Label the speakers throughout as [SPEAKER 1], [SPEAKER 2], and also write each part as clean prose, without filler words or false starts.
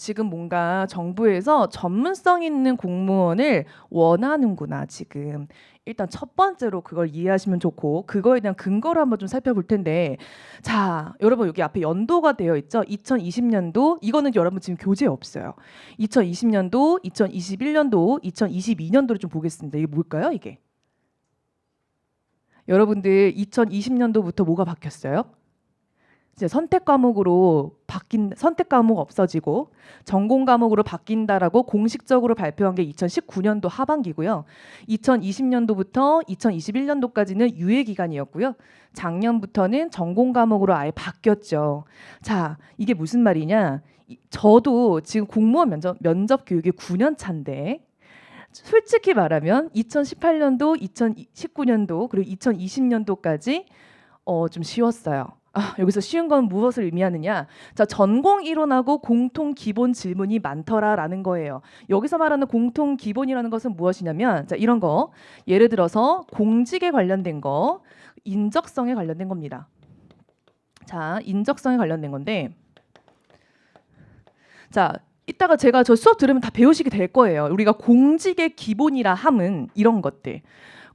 [SPEAKER 1] 지금 뭔가 정부에서 전문성 있는 공무원을 원하는구나, 지금. 일단 첫 번째로 그걸 이해하시면 좋고, 그거에 대한 근거를 한번 좀 살펴볼 텐데, 자, 여러분 여기 앞에 연도가 되어 있죠? 2020년도, 이거는 여러분 지금 교재에 없어요. 2020년도, 2021년도, 2022년도를 좀 보겠습니다. 이게 뭘까요, 이게? 여러분들 2020년도부터 뭐가 바뀌었어요? 이제 선택 과목으로 바뀐 선택 과목 없어지고 전공 과목으로 바뀐다라고 공식적으로 발표한 게 2019년도 하반기고요. 2020년도부터 2021년도까지는 유예 기간이었고요. 작년부터는 전공 과목으로 아예 바뀌었죠. 자, 이게 무슨 말이냐? 저도 지금 공무원 면접 교육이 9년 차인데 솔직히 말하면 2018년도, 2019년도 그리고 2020년도까지 좀 쉬웠어요. 여기서 쉬운 건 무엇을 의미하느냐? 자, 전공 이론하고 공통 기본 질문이 많더라라는 거예요. 여기서 말하는 공통 기본이라는 것은 무엇이냐면, 자, 이런 거. 예를 들어서 공직에 관련된 거, 인적성에 관련된 겁니다. 자, 인적성에 관련된 건데, 자, 이따가 제가 저 수업 들으면 다 배우시게 될 거예요. 우리가 공직의 기본이라 함은 이런 것들.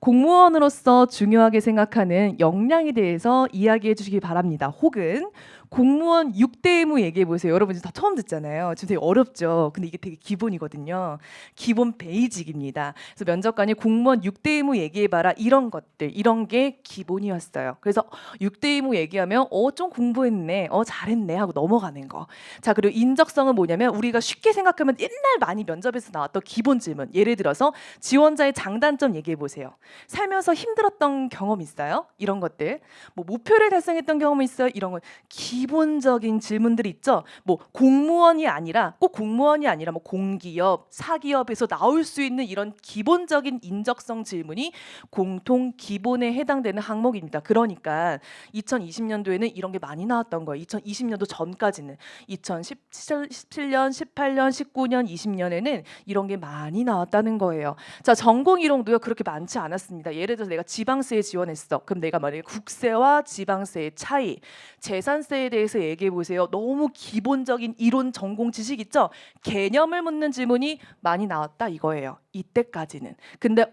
[SPEAKER 1] 공무원으로서 중요하게 생각하는 역량에 대해서 이야기해 주시기 바랍니다. 혹은 공무원 6대 의무 얘기해 보세요. 여러분 다 처음 듣잖아요. 지금 되게 어렵죠. 근데 이게 되게 기본이거든요. 기본 베이직입니다. 그래서 면접관이 공무원 6대 의무 얘기해 봐라. 이런 것들, 이런 게 기본이었어요. 그래서 6대 의무 얘기하면 좀 공부했네. 잘했네 하고 넘어가는 거. 자, 그리고 인적성은 뭐냐면 우리가 쉽게 생각하면 옛날 많이 면접에서 나왔던 기본 질문. 예를 들어서 지원자의 장단점 얘기해 보세요. 살면서 힘들었던 경험 있어요? 이런 것들. 뭐 목표를 달성했던 경험 있어요? 이런 거. 기본적인 질문들이 있죠. 뭐 공무원이 아니라 꼭 공무원이 아니라 뭐 공기업, 사기업에서 나올 수 있는 이런 기본적인 인적성 질문이 공통 기본에 해당되는 항목입니다. 그러니까 2020년도에는 이런 게 많이 나왔던 거예요. 2020년도 전까지는 2017년, 18년, 19년, 20년에는 이런 게 많이 나왔다는 거예요. 자, 전공 이론도요 그렇게 많지 않았습니다. 예를 들어서 내가 지방세에 지원했어. 그럼 내가 만약에 국세와 지방세의 차이, 재산세에 대해서 얘기해 보세요. 너무 기본적인 이론 전공 지식 있죠? 개념을 묻는 질문이 많이 나왔다 이거예요. 이때까지는. 근데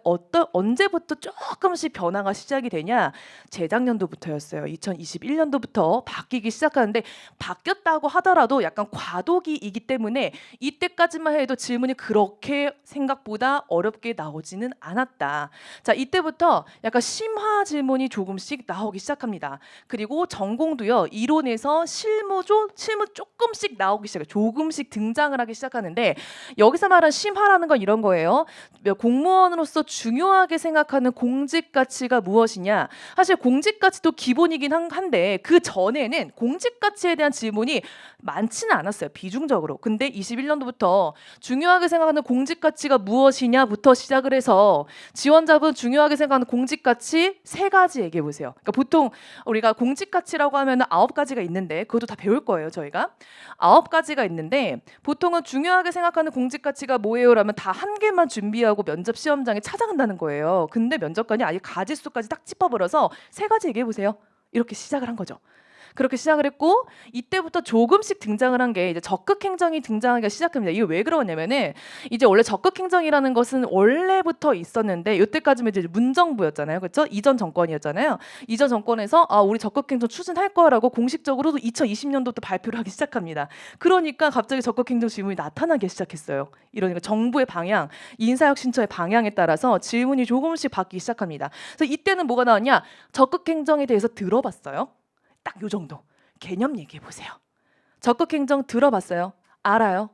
[SPEAKER 1] 언제부터 조금씩 변화가 시작이 되냐? 재작년도부터였어요. 2021년도부터 바뀌기 시작하는데 바뀌었다고 하더라도 약간 과도기이기 때문에 이때까지만 해도 질문이 그렇게 생각보다 어렵게 나오지는 않았다. 자, 이때부터 약간 심화 질문이 조금씩 나오기 시작합니다. 그리고 전공도요. 이론에서 실무 조금씩 나오기 시작해요. 조금씩 등장을 하기 시작하는데 여기서 말한 심화라는 건 이런 거예요. 공무원으로서 중요하게 생각하는 공직 가치가 무엇이냐? 사실 공직 가치도 기본이긴 한데 그 전에는 공직 가치에 대한 질문이 많지는 않았어요. 비중적으로. 근데 21년도부터 중요하게 생각하는 공직 가치가 무엇이냐부터 시작을 해서 지원자분 중요하게 생각하는 공직 가치 3가지 얘기해 보세요. 그러니까 보통 우리가 공직 가치라고 하면 9가지가 있는데 그것도 다 배울 거예요, 저희가. 9가지가 있는데 보통은 중요하게 생각하는 공직 가치가 뭐예요라면 다 한 개만 준비하고 면접 시험장에 찾아간다는 거예요. 근데 면접관이 아예 가지수까지 딱 짚어버려서 3가지 얘기해 보세요. 이렇게 시작을 한 거죠. 그렇게 시작을 했고 이때부터 조금씩 등장을 한 게 이제 적극 행정이 등장하기가 시작합니다. 이게 왜 그러냐면은 이제 원래 적극 행정이라는 것은 원래부터 있었는데 이때까지는 이제 문정부였잖아요. 그렇죠? 이전 정권이었잖아요. 이전 정권에서 우리 적극 행정 추진할 거라고 공식적으로도 2020년도부터 발표를 하기 시작합니다. 그러니까 갑자기 적극 행정 질문이 나타나기 시작했어요. 이러니까 정부의 방향, 인사혁신처의 방향에 따라서 질문이 조금씩 바뀌기 시작합니다. 그래서 이때는 뭐가 나왔냐? 적극 행정에 대해서 들어봤어요? 딱 요 정도. 개념 얘기해 보세요. 적극 행정 들어봤어요? 알아요?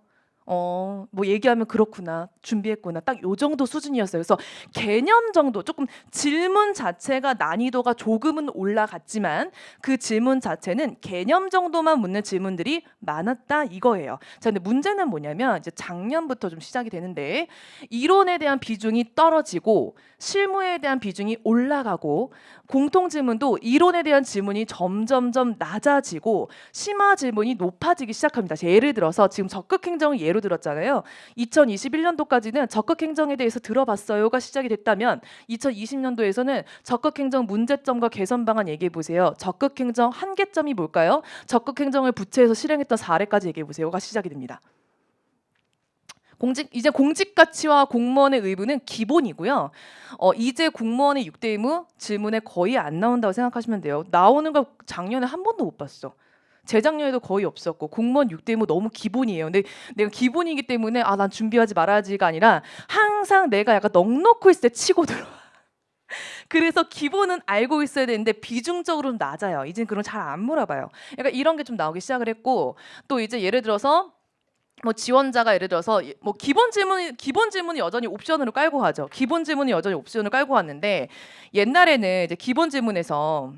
[SPEAKER 1] 뭐 얘기하면 그렇구나. 준비했구나. 딱 요 정도 수준이었어요. 그래서 개념 정도 조금 질문 자체가 난이도가 조금은 올라갔지만 그 질문 자체는 개념 정도만 묻는 질문들이 많았다 이거예요. 자, 근데 문제는 뭐냐면 이제 작년부터 좀 시작이 되는데 이론에 대한 비중이 떨어지고 실무에 대한 비중이 올라가고 공통 질문도 이론에 대한 질문이 점점점 낮아지고 심화 질문이 높아지기 시작합니다. 예를 들어서 지금 적극 행정을 예로 들었잖아요. 2021년도까지는 적극 행정에 대해서 들어봤어요가 시작이 됐다면 2020년도에서는 적극 행정 문제점과 개선 방안 얘기해 보세요. 적극 행정 한계점이 뭘까요? 적극 행정을 부채에서 실행했던 사례까지 얘기해 보세요가 시작이 됩니다. 이제 공직 가치와 공무원의 의무는 기본이고요. 이제 공무원의 6대 의무 질문에 거의 안 나온다고 생각하시면 돼요. 나오는 거 작년에 한 번도 못 봤어. 재작년에도 거의 없었고 공무원 6대 의무 너무 기본이에요. 근데 내가 기본이기 때문에 난 준비하지 말아야지가 아니라 항상 내가 약간 넋놓고 있을 때 치고 들어와. 그래서 기본은 알고 있어야 되는데 비중적으로는 낮아요. 이제는 그런 잘 안 물어봐요. 약간 이런 게 좀 나오기 시작을 했고 또 이제 예를 들어서 뭐 지원자가 예를 들어서 뭐 기본 질문이 여전히 옵션으로 깔고 가죠. 기본 질문이 여전히 옵션으로 깔고 왔는데 옛날에는 이제 기본 질문에서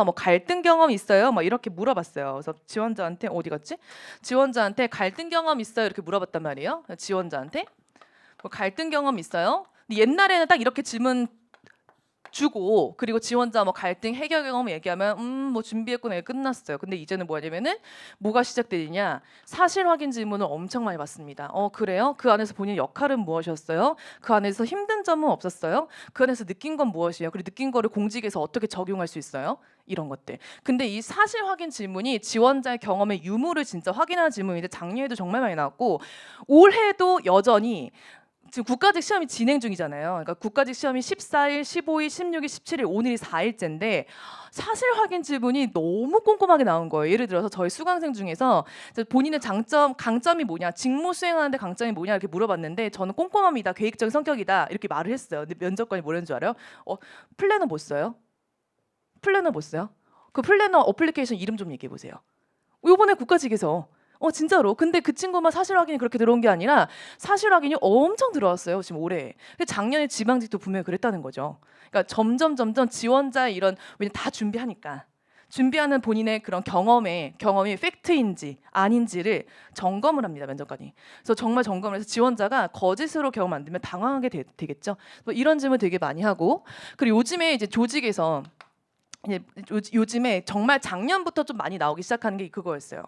[SPEAKER 1] 뭐 갈등 경험 있어요? 뭐 이렇게 물어봤어요. 그래서 지원자한테 어디 갔지? 지원자한테 갈등 경험 있어요? 이렇게 물어봤단 말이에요. 지원자한테 뭐 갈등 경험 있어요? 근데 옛날에는 딱 이렇게 질문 주고 그리고 지원자 뭐 갈등 해결 경험 얘기하면 뭐 준비했구나 이게 끝났어요. 근데 이제는 뭐냐면은 뭐가 시작되느냐 사실 확인 질문을 엄청 많이 받습니다. 그래요? 그 안에서 본인 역할은 무엇이었어요? 그 안에서 힘든 점은 없었어요? 그 안에서 느낀 건 무엇이에요? 그리고 느낀 거를 공직에서 어떻게 적용할 수 있어요? 이런 것들. 근데 이 사실 확인 질문이 지원자의 경험의 유무를 진짜 확인하는 질문인데 작년에도 정말 많이 나왔고 올해도 여전히 지금 국가직 시험이 진행 중이잖아요. 그러니까 국가직 시험이 14일, 15일, 16일, 17일, 오늘이 4일째인데 사실 확인 질문이 너무 꼼꼼하게 나온 거예요. 예를 들어서 저희 수강생 중에서 본인의 강점이 뭐냐, 직무 수행하는데 강점이 뭐냐 이렇게 물어봤는데 저는 꼼꼼합니다, 계획적인 성격이다 이렇게 말을 했어요. 근데 면접관이 뭐라는 줄 알아요? 플래너 못 써요? 플래너 못 써요? 그 플래너 어플리케이션 이름 좀 얘기해 보세요. 요번에 국가직에서 진짜로. 근데 그 친구만 사실 확인이 그렇게 들어온 게 아니라 사실 확인이 엄청 들어왔어요. 지금 올해. 근데 작년에 지방직도 분명히 그랬다는 거죠. 그러니까 점점 지원자의 이런 왜냐 다 준비하니까 준비하는 본인의 그런 경험이 팩트인지 아닌지를 점검을 합니다. 면접관이. 그래서 정말 점검을 해서 지원자가 거짓으로 경험 안 되면 당황하게 되겠죠. 이런 질문 되게 많이 하고 그리고 요즘에 이제 조직에서 요즘에 정말 작년부터 좀 많이 나오기 시작하는 게 그거였어요.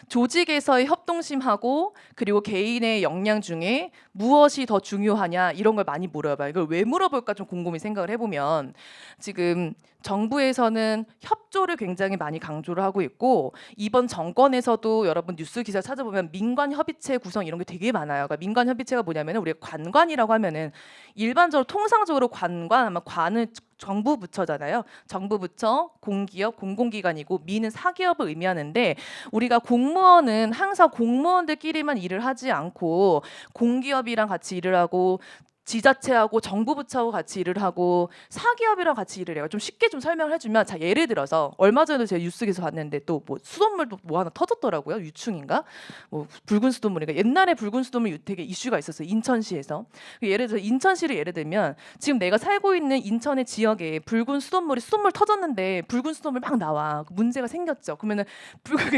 [SPEAKER 1] 조직에서의 협동심하고 그리고 개인의 역량 중에 무엇이 더 중요하냐 이런 걸 많이 물어봐요. 이걸 왜 물어볼까 좀 곰곰이 생각을 해보면 지금 정부에서는 협조를 굉장히 많이 강조를 하고 있고 이번 정권에서도 여러분 뉴스 기사 찾아보면 민관 협의체 구성 이런 게 되게 많아요. 그러니까 민관 협의체가 뭐냐면은 우리가 관관이라고 하면은 일반적으로 통상적으로 관관 아마 관은 정부 부처잖아요. 정부 부처, 공기업, 공공기관이고 미는 사기업을 의미하는데 우리가 공무원은 항상 공무원들끼리만 일을 하지 않고 공기업이랑 같이 일을 하고 지자체하고 정부 부처하고 같이 일을 하고 사기업이랑 같이 일을 해요. 좀 쉽게 좀 설명을 해주면 자 예를 들어서 얼마 전에도 제가 뉴스에서 봤는데 또 뭐 수돗물도 뭐 하나 터졌더라고요. 유충인가? 뭐 붉은 수돗물인가? 옛날에 붉은 수돗물 되게 이슈가 있었어요. 인천시에서. 예를 들어 인천시를 예를 들면 지금 내가 살고 있는 인천의 지역에 붉은 수돗물 터졌는데 붉은 수돗물 막 나와. 문제가 생겼죠. 그러면은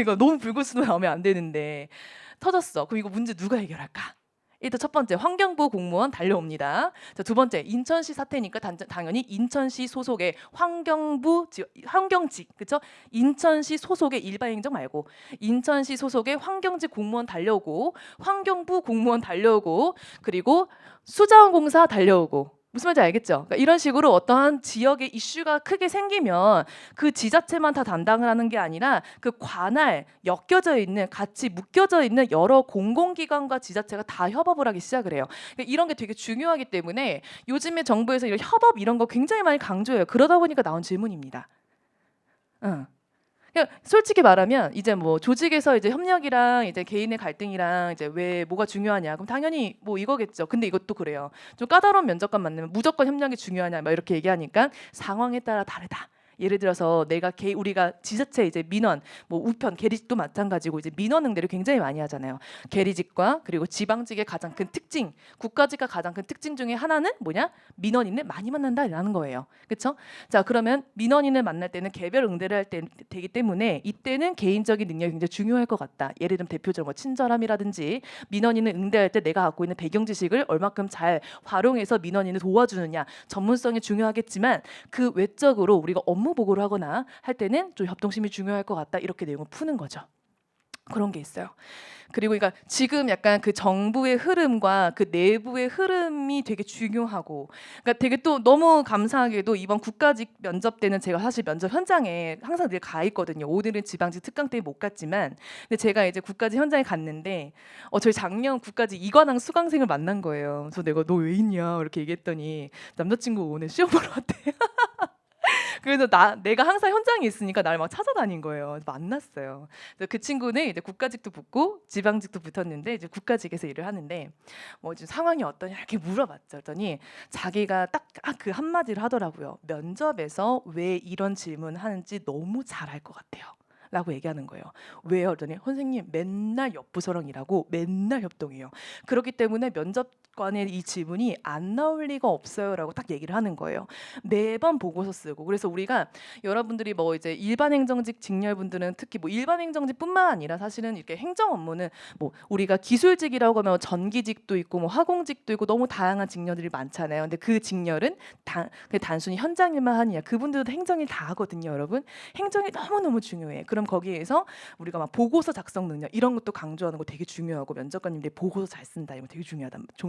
[SPEAKER 1] 이거 너무 붉은 수돗물 나오면 안 되는데 터졌어. 그럼 이거 문제 누가 해결할까? 일단 첫 번째 환경부 공무원 달려옵니다. 자, 두 번째 인천시 사태니까 당연히 인천시 소속의 환경직 그렇죠? 인천시 소속의 일반 행정 말고 인천시 소속의 환경직 공무원 달려오고 환경부 공무원 달려오고 그리고 수자원공사 달려오고 무슨 말인지 알겠죠? 그러니까 이런 식으로 어떠한 지역의 이슈가 크게 생기면 그 지자체만 다 담당을 하는 게 아니라 그 관할 엮여져 있는 같이 묶여져 있는 여러 공공기관과 지자체가 다 협업을 하기 시작을 해요. 그러니까 이런 게 되게 중요하기 때문에 요즘에 정부에서 이런 협업 이런 거 굉장히 많이 강조해요. 그러다 보니까 나온 질문입니다. 그냥 솔직히 말하면 이제 뭐 조직에서 이제 협력이랑 이제 개인의 갈등이랑 이제 왜 뭐가 중요하냐 그럼 당연히 뭐 이거겠죠. 근데 이것도 그래요. 좀 까다로운 면접관 만나면 무조건 협력이 중요하냐 막 이렇게 얘기하니까 상황에 따라 다르다. 예를 들어서 우리가 지자체 이제 민원 뭐 우편 계리직도 마찬가지고 이제 민원 응대를 굉장히 많이 하잖아요. 계리직과 그리고 지방직의 가장 큰 특징, 국가직과 가장 큰 특징 중에 하나는 뭐냐? 민원인을 많이 만난다라는 거예요. 그렇죠? 자, 그러면 민원인을 만날 때는 개별 응대를 할 때 되기 때문에 이때는 개인적인 능력이 굉장히 중요할 것 같다. 예를 들면 대표적으로 뭐 친절함이라든지 민원인을 응대할 때 내가 갖고 있는 배경 지식을 얼마큼 잘 활용해서 민원인을 도와주느냐 전문성이 중요하겠지만 그 외적으로 우리가 업무 보고를 하거나 할 때는 좀 협동심이 중요할 것 같다. 이렇게 내용을 푸는 거죠. 그런 게 있어요. 그리고 그러니까 지금 약간 그 정부의 흐름과 그 내부의 흐름이 되게 중요하고, 그러니까 되게 또 너무 감사하게도 이번 국가직 면접 때는 제가 사실 면접 현장에 항상 늘 가 있거든요. 오늘은 지방직 특강 때문에 못 갔지만, 근데 제가 이제 국가직 현장에 갔는데 저희 작년 국가직 이관왕 수강생을 만난 거예요. 그래서 내가 너 왜 있냐 이렇게 얘기했더니 남자친구 오늘 시험 보러 왔대. 그래서 내가 항상 현장에 있으니까 날 막 찾아다닌 거예요. 그래서 만났어요. 그래서 그 친구는 이제 국가직도 붙고 지방직도 붙었는데 이제 국가직에서 일을 하는데 뭐 지금 상황이 어떠냐 이렇게 물어봤죠. 그랬더니 자기가 딱 그 한마디를 하더라고요. 면접에서 왜 이런 질문 하는지 너무 잘할 것 같아요. 라고 얘기하는 거예요. 왜요? 그랬더니 선생님 맨날 옆부서랑 일하고 맨날 협동해요. 그렇기 때문에 면접관의 이 질문이 안 나올 리가 없어요. 라고 딱 얘기를 하는 거예요. 매번 보고서 쓰고. 그래서 우리가 여러분들이 뭐 이제 일반 행정직 직렬분들은 특히 뭐 일반 행정직뿐만 아니라 사실은 이렇게 행정 업무는 뭐 우리가 기술직이라고 하면 전기직도 있고 뭐 화공직도 있고 너무 다양한 직렬들이 많잖아요. 근데 그 직렬은 단순히 현장 일만 하느냐, 그분들도 행정일 다 하거든요, 여러분. 행정이 너무너무 중요해. 그럼 거기에서 우리가 막 보고서 작성 능력 이런 것도 강조하는 거 되게 중요하고, 면접관님들이 보고서 잘 쓴다 이런 거 되게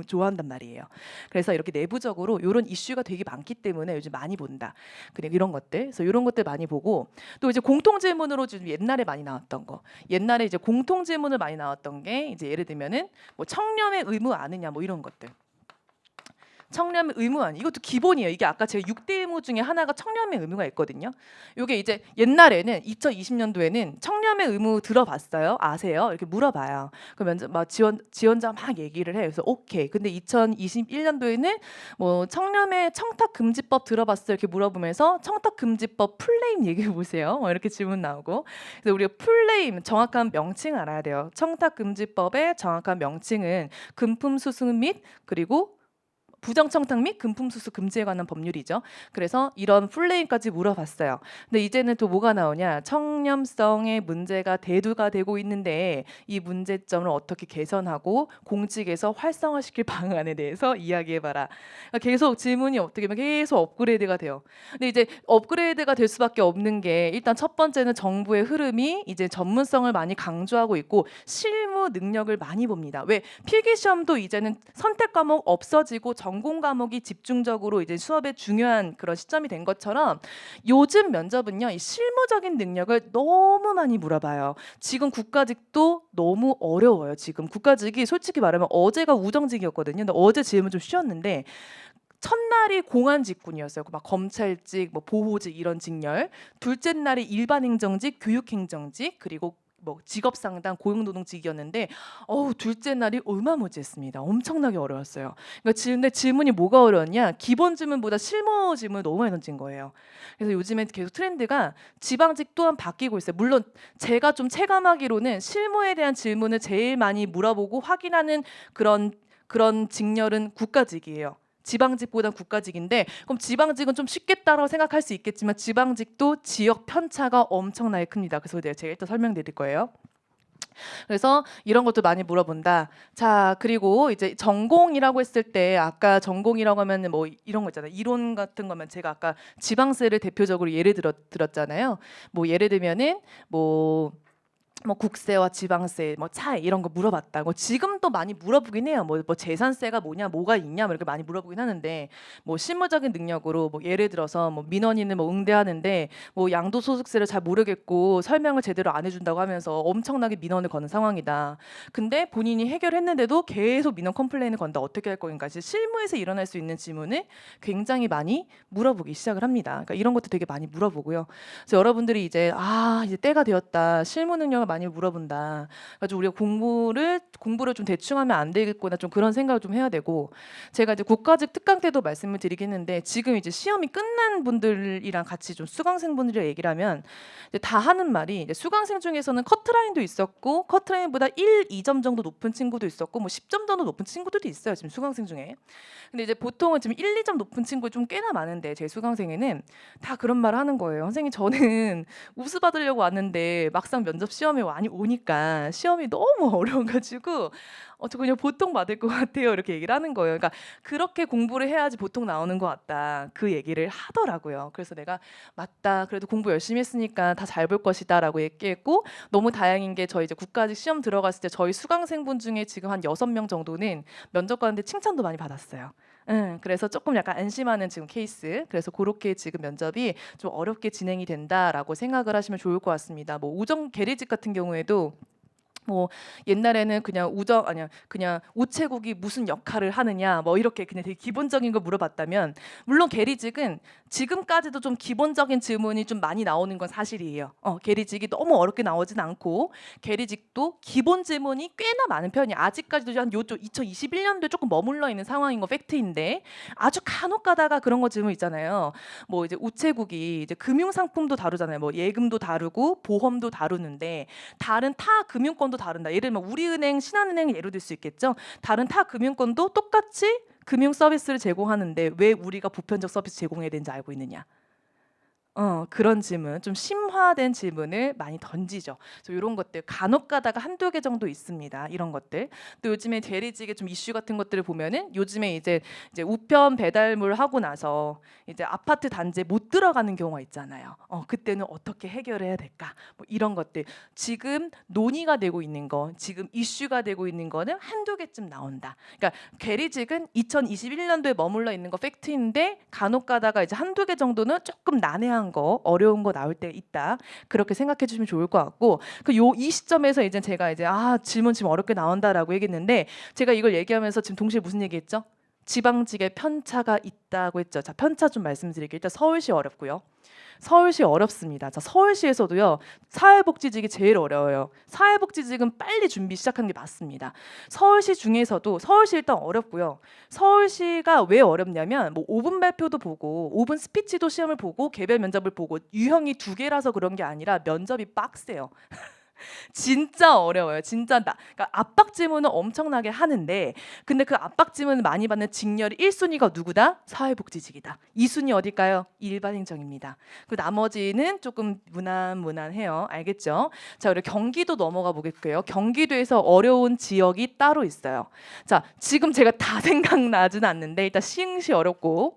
[SPEAKER 1] 좋아한단 말이에요. 그래서 이렇게 내부적으로 이런 이슈가 되게 많기 때문에 요즘 많이 본다. 그리고 이런 것들, 그래서 이런 것들 많이 보고, 또 이제 공통 질문으로 좀 옛날에 많이 나왔던 거, 옛날에 이제 공통 질문을 많이 나왔던 게 이제 예를 들면은 뭐 청렴의 의무 아느냐 뭐 이런 것들. 청렴의 의무 아니, 이것도 기본이에요. 이게 아까 제가 6대 의무 중에 하나가 청렴의 의무가 있거든요. 이게 이제 옛날에는 2020년도에는 청렴의 의무 들어봤어요? 아세요? 이렇게 물어봐요. 그러면 막 지원자 막 얘기를 해요. 그래서 오케이. 근데 2021년도에는 뭐 청렴의 청탁금지법 들어봤어요? 이렇게 물어보면서 청탁금지법 풀네임 얘기해 보세요. 이렇게 질문 나오고. 그래서 우리가 풀네임 정확한 명칭 알아야 돼요. 청탁금지법의 정확한 명칭은 금품수수 및 그리고 부정청탁 및 금품수수 금지에 관한 법률이죠. 그래서 이런 풀네임까지 물어봤어요. 근데 이제는 또 뭐가 나오냐? 청렴성의 문제가 대두가 되고 있는데 이 문제점을 어떻게 개선하고 공직에서 활성화시킬 방안에 대해서 이야기해봐라. 그러니까 계속 질문이 어떻게 보면 계속 업그레이드가 돼요. 근데 이제 업그레이드가 될 수밖에 없는 게, 일단 첫 번째는 정부의 흐름이 이제 전문성을 많이 강조하고 있고 실무 능력을 많이 봅니다. 왜 필기시험도 이제는 선택 과목 없어지고 전공 과목이 집중적으로 이제 수업의 중요한 그런 시점이 된 것처럼 요즘 면접은요, 이 실무적인 능력을 너무 많이 물어봐요. 지금 국가직도 너무 어려워요. 지금 국가직이 솔직히 말하면 어제가 우정직이었거든요. 근데 어제 질문 좀 쉬웠는데 첫날이 공안 직군이었어요. 막 검찰직, 뭐 보호직 이런 직렬. 둘째 날이 일반 행정직, 교육 행정직, 그리고 뭐 직업 상담 고용노동직이었는데 둘째 날이 어마무지했습니다. 엄청나게 어려웠어요. 그러니까 근데 질문이 뭐가 어려웠냐? 기본 질문보다 실무 질문을 너무 많이 던진 거예요. 그래서 요즘에 계속 트렌드가 지방직 또한 바뀌고 있어요. 물론 제가 좀 체감하기로는 실무에 대한 질문을 제일 많이 물어보고 확인하는 그런 직렬은 국가직이에요. 지방직보다 국가직인데, 그럼 지방직은 좀 쉽겠다라고 생각할 수 있겠지만 지방직도 지역 편차가 엄청나게 큽니다. 그래서 제가 일단 설명드릴 거예요. 그래서 이런 것도 많이 물어본다. 자, 그리고 이제 전공이라고 했을 때, 아까 전공이라고 하면 뭐 이런 거 있잖아요. 이론 같은 거면 제가 아까 지방세를 대표적으로 예를 들었잖아요. 뭐 예를 들면은 뭐 국세와 지방세 뭐 차이 이런 거 물어봤다. 뭐 지금도 많이 물어보긴 해요. 뭐 재산세가 뭐냐, 뭐가 있냐, 뭐 이렇게 많이 물어보긴 하는데, 뭐 실무적인 능력으로 뭐 예를 들어서 뭐 민원인을 뭐 응대하는데 뭐 양도소득세를 잘 모르겠고 설명을 제대로 안 해준다고 하면서 엄청나게 민원을 거는 상황이다. 근데 본인이 해결했는데도 계속 민원 컴플레인을 건다. 어떻게 할 거인가? 실무에서 일어날 수 있는 질문을 굉장히 많이 물어보기 시작을 합니다. 그러니까 이런 것도 되게 많이 물어보고요. 그래서 여러분들이 이제 이제 때가 되었다. 실무 능력을 많이 물어본다. 그래서 우리가 공부를 좀 대충 하면 안 되겠구나, 좀 그런 생각을 좀 해야 되고, 제가 이제 국가직 특강 때도 말씀을 드리긴 했는데 지금 이제 시험이 끝난 분들이랑 같이 좀 수강생분들이랑 얘기를 하면 이제 다 하는 말이, 이제 수강생 중에서는 커트라인도 있었고 커트라인보다 1, 2점 정도 높은 친구도 있었고 뭐 10점 정도 높은 친구들도 있어요. 지금 수강생 중에. 근데 이제 보통은 지금 1, 2점 높은 친구 좀 꽤나 많은데 제 수강생에는 다 그런 말을 하는 거예요. 선생님, 저는 우수 받으려고 왔는데 막상 면접 시험 시험이 많이 오니까 시험이 너무 어려워가지고 저 그냥 보통 받을 것 같아요 이렇게 얘기를 하는 거예요. 그러니까 그렇게 공부를 해야지 보통 나오는 것 같다 그 얘기를 하더라고요. 그래서 내가 맞다 그래도 공부 열심히 했으니까 다 잘 볼 것이다라고 얘기했고 너무 다행인 게 저희 이제 국가직 시험 들어갔을 때 저희 수강생분 중에 지금 한 6명 정도는 면접 가는데 칭찬도 많이 받았어요. 그래서 조금 약간 안심하는 지금 케이스. 그래서 그렇게 지금 면접이 좀 어렵게 진행이 된다라고 생각을 하시면 좋을 것 같습니다. 뭐 우정 계리직 같은 경우에도 뭐 옛날에는 그냥 우체국이 무슨 역할을 하느냐 뭐 이렇게 그냥 되게 기본적인 걸 물어봤다면 물론 계리직은 지금까지도 좀 기본적인 질문이 좀 많이 나오는 건 사실이에요. 계리직이 너무 어렵게 나오진 않고 계리직도 기본 질문이 꽤나 많은 편이에요. 아직까지도 한 요쪽 2021년도에 조금 머물러 있는 상황인 거 팩트인데 아주 간혹 가다가 그런 거 질문 있잖아요. 뭐 이제 우체국이 이제 금융 상품도 다루잖아요. 뭐 예금도 다루고 보험도 다루는데 다른 타 금융권도 다른다. 예를 들면 우리은행, 신한은행 예로 들 수 있겠죠. 다른 타 금융권도 똑같이 금융 서비스를 제공하는데 왜 우리가 보편적 서비스 제공해야 되는지 알고 있느냐. 그런 질문, 좀 심화된 질문을 많이 던지죠. 그래서 이런 것들 간혹 가다가 한두 개 정도 있습니다. 이런 것들. 또 요즘에 대리직의 좀 이슈 같은 것들을 보면은 요즘에 이제 우편 배달물 하고 나서 이제 아파트 단지에 못 들어가는 경우가 있잖아요. 그때는 어떻게 해결을 해야 될까? 뭐 이런 것들. 지금 논의가 되고 있는 거, 지금 이슈가 되고 있는 거는 한두 개쯤 나온다. 그러니까 대리직은 2021년도에 머물러 있는 거 팩트인데 간혹 가다가 이제 한두 개 정도는 조금 난해한 거 어려운 거 나올 때 있다 그렇게 생각해 주시면 좋을 것 같고 이 시점에서 이제 제가 이제 질문 지금 어렵게 나온다라고 얘기했는데 제가 이걸 얘기하면서 지금 동시에 무슨 얘기했죠? 지방직에 편차가 있다고 했죠. 자, 편차 좀 말씀드릴게요. 일단 서울시 어렵고요. 서울시 어렵습니다. 자, 서울시에서도요. 사회복지직이 제일 어려워요. 사회복지직은 빨리 준비 시작하는 게 맞습니다. 서울시 중에서도 서울시 일단 어렵고요. 서울시가 왜 어렵냐면 뭐 5분 발표도 보고 5분 스피치도 시험을 보고 개별 면접을 보고 유형이 2개라서 그런 게 아니라 면접이 빡세요. 진짜 어려워요. 진짜 그러니까 압박 질문은 엄청나게 하는데 근데 그 압박 질문을 많이 받는 직렬이 1순위가 누구다? 사회복지직이다. 2순위 어딜까요? 일반행정입니다. 그 나머지는 조금 무난무난해요. 알겠죠? 자, 우리 경기도 넘어가 보겠고요. 경기도에서 어려운 지역이 따로 있어요. 자, 지금 제가 다 생각나진 않는데 일단 시흥시 어렵고요.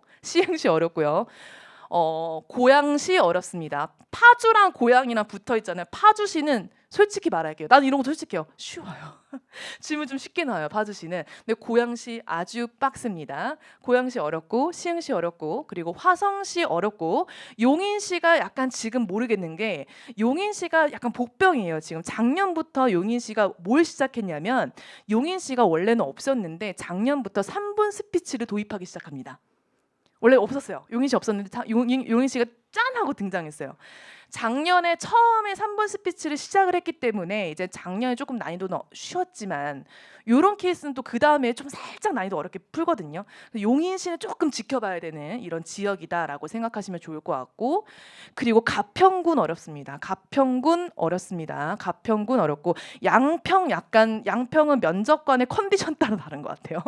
[SPEAKER 1] 고양시 어렵습니다. 파주랑 고양이랑 붙어 있잖아요. 파주시는 솔직히 말할게요. 나는 이런 거 솔직해요. 쉬워요. 질문 좀 쉽게 나와요. 파주시는. 근데 고양시 아주 빡셉니다. 고양시 어렵고 시흥시 어렵고 그리고 화성시 어렵고 용인시가 약간 지금 모르겠는 게 용인시가 약간 복병이에요. 지금 작년부터 용인시가 뭘 시작했냐면 용인시가 원래는 없었는데 작년부터 3분 스피치를 도입하기 시작합니다. 원래 없었어요. 용인시 없었는데 용인시가 짠 하고 등장했어요. 작년에 처음에 3분 스피치를 시작을 했기 때문에 이제 작년에 조금 난이도는 쉬웠지만 이런 케이스는 또 그 다음에 좀 살짝 난이도 어렵게 풀거든요. 용인시는 조금 지켜봐야 되는 이런 지역이다라고 생각하시면 좋을 것 같고 그리고 가평군 어렵습니다. 가평군 어렵고 양평은 면접관의 컨디션 따라 다른 것 같아요.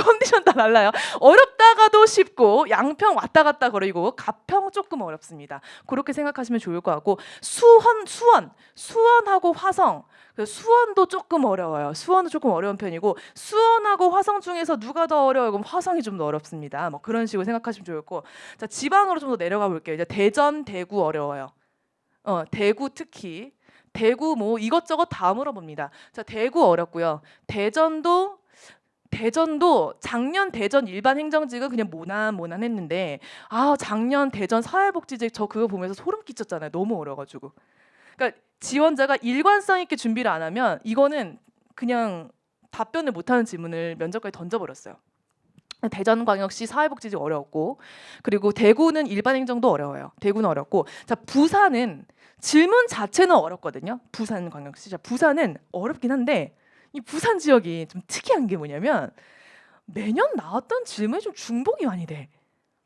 [SPEAKER 1] 컨디션 따라 달라요. 어렵다가도 쉽고 양평 왔다 갔다 거리고 가평 조금 어렵습니다. 그렇게 생각하시면 좋을 것 같고 수원하고 화성 수원도 조금 어려워요. 수원도 조금 어려운 편이고 수원하고 화성 중에서 누가 더 어려워요? 그럼 화성이 좀 더 어렵습니다. 뭐 그런 식으로 생각하시면 좋을 거고 자 지방으로 좀 더 내려가 볼게요. 이제 대전, 대구 어려워요. 대구 특히 대구 뭐 이것저것 다 물어봅니다. 자 대구 어렵고요. 대전도 작년 대전 일반 행정직은 그냥 모난했는데 작년 대전 사회복지직 저 그거 보면서 소름 끼쳤잖아요. 너무 어려가지고. 그러니까 지원자가 일관성 있게 준비를 안 하면 이거는 그냥 답변을 못하는 질문을 면접관에 던져버렸어요. 대전광역시 사회복지직 어려웠고 그리고 대구는 일반행정도 어려워요. 대구는 어렵고 자 부산은 질문 자체는 어렵거든요. 부산광역시 자 부산은 어렵긴 한데 이 부산 지역이 좀 특이한 게 뭐냐면 매년 나왔던 질문이 좀 중복이 많이 돼.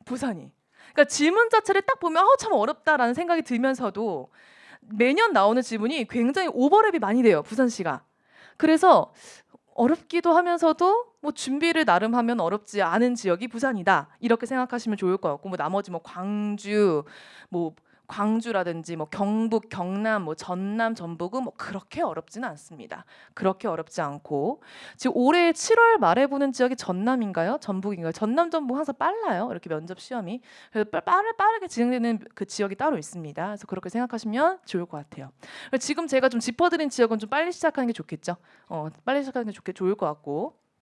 [SPEAKER 1] 부산이. 그러니까 질문 자체를 딱 보면 참 어렵다라는 생각이 들면서도 매년 나오는 질문이 굉장히 오버랩이 많이 돼요. 부산시가. 그래서 어렵기도 하면서도 뭐 준비를 나름 하면 어렵지 않은 지역이 부산이다. 이렇게 생각하시면 좋을 것 같고 뭐 나머지 뭐 광주, 뭐 광주라든지 뭐 경북, 경남, 뭐 전남, 전북은 뭐 그렇게 어렵지는 않습니다. 그렇게 어렵지 않고 지금 올해 7월 말에 보는 지역이 전남인가요? 전북인가요? 전남, 전북 항상 빨라요. 이렇게 면접 시험이. 그래서 빠르게 진행되는 그 지역이 따로 있습니다. 그래서 그렇게 생각하시면 좋을 것 같아요. 지금 제가 좀 짚어드린 지역은 좀 빨리 시작하는 게 좋겠죠. 빨리 시작하는 게 좋을 것 같고.